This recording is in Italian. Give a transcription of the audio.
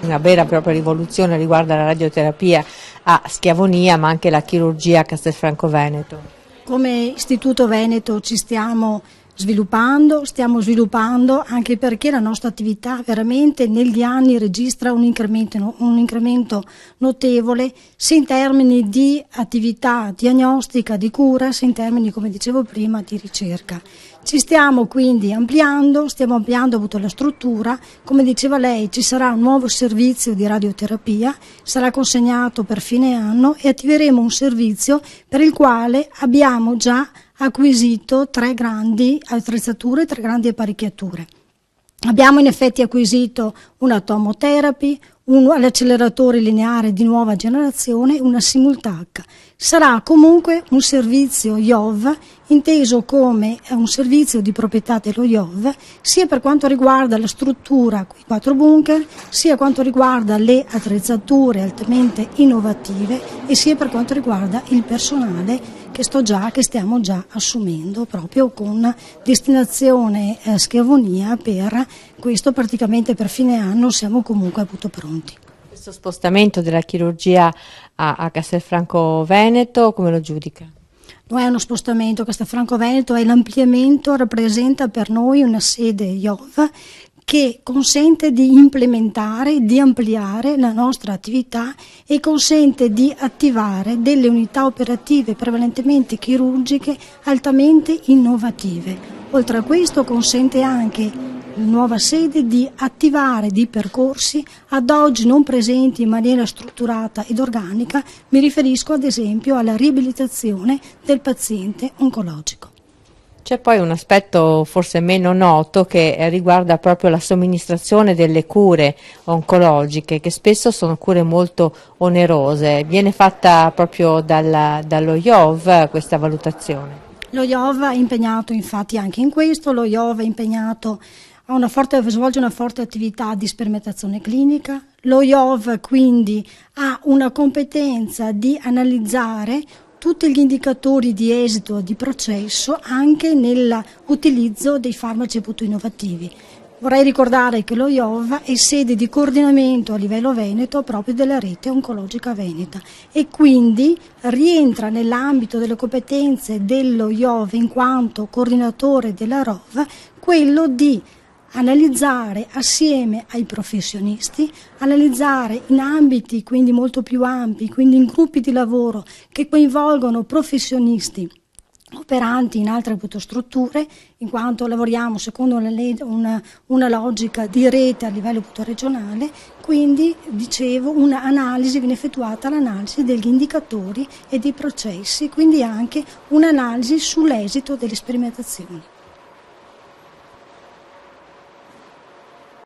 Una vera e propria rivoluzione riguarda la radioterapia a Schiavonia, ma anche la chirurgia a Castelfranco Veneto. Come Istituto Veneto ci stiamo sviluppando anche perché la nostra attività veramente negli anni registra un incremento notevole sia in termini di attività diagnostica, di cura, sia in termini, come dicevo prima, di ricerca. Ci stiamo quindi ampliando, appunto la struttura, come diceva lei ci sarà un nuovo servizio di radioterapia, sarà consegnato per fine anno e attiveremo un servizio per il quale abbiamo già acquisito 3 grandi attrezzature, 3 grandi apparecchiature. Abbiamo in effetti acquisito una tomotherapy, l'acceleratore lineare di nuova generazione, una Simultac. Sarà comunque un servizio IOV, inteso come un servizio di proprietà dello IOV, sia per quanto riguarda la struttura, i 4 bunker, sia quanto riguarda le attrezzature altamente innovative e sia per quanto riguarda il personale che stiamo già assumendo proprio con destinazione Schiavonia. Per questo praticamente per fine anno siamo comunque appunto pronti. Questo spostamento della chirurgia a Castelfranco Veneto come lo giudica? Non è uno spostamento, Castelfranco Veneto è l'ampliamento, rappresenta per noi una sede IOV che consente di implementare, di ampliare la nostra attività e consente di attivare delle unità operative prevalentemente chirurgiche altamente innovative. Oltre a questo consente anche la nuova sede di attivare di percorsi ad oggi non presenti in maniera strutturata ed organica, mi riferisco ad esempio alla riabilitazione del paziente oncologico. C'è poi un aspetto forse meno noto che riguarda proprio la somministrazione delle cure oncologiche, che spesso sono cure molto onerose. Viene fatta proprio dallo IOV questa valutazione? Lo IOV è impegnato infatti anche in questo, lo IOV è impegnato svolge una forte attività di sperimentazione clinica. Lo IOV quindi ha una competenza di analizzare tutti gli indicatori di esito di processo anche nell'utilizzo dei farmaci appunto innovativi. Vorrei ricordare che lo IOV è sede di coordinamento a livello veneto proprio della rete oncologica veneta e quindi rientra nell'ambito delle competenze dello IOV in quanto coordinatore della ROV quello di analizzare assieme ai professionisti, analizzare in ambiti quindi molto più ampi, quindi in gruppi di lavoro che coinvolgono professionisti operanti in altre strutture, in quanto lavoriamo secondo una logica di rete a livello regionale, quindi dicevo viene effettuata l'analisi degli indicatori e dei processi, quindi anche un'analisi sull'esito delle sperimentazioni.